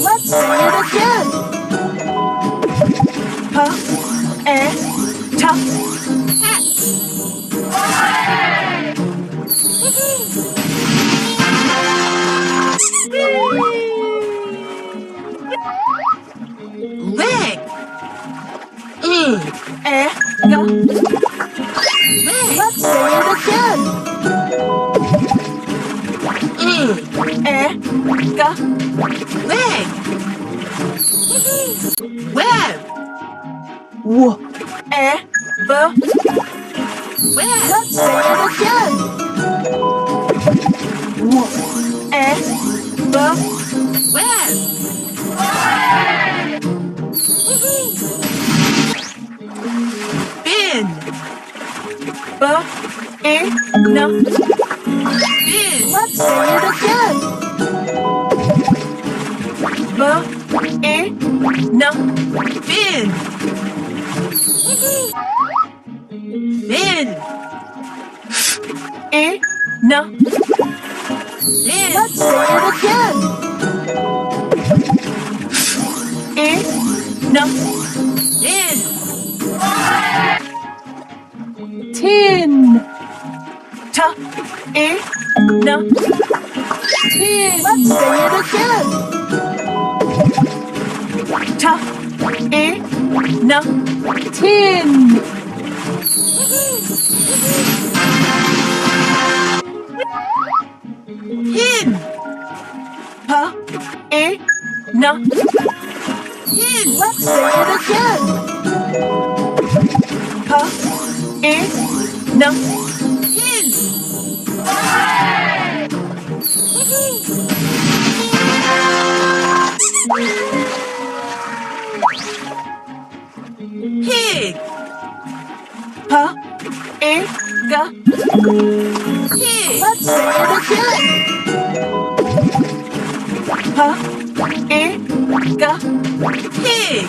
Let's say it again. Leg. Let's say it again. Leg. Web. Web. Let's say it again. Web. Bin. Bin. Let's say it again. Bin. Bin. Bin. Let's say it again. Bin. Tin. Tin. Let's say it again. Tin. Pin. Pin. Let's say it again. Pin. Pig. Pig. Let's say it again. Pig.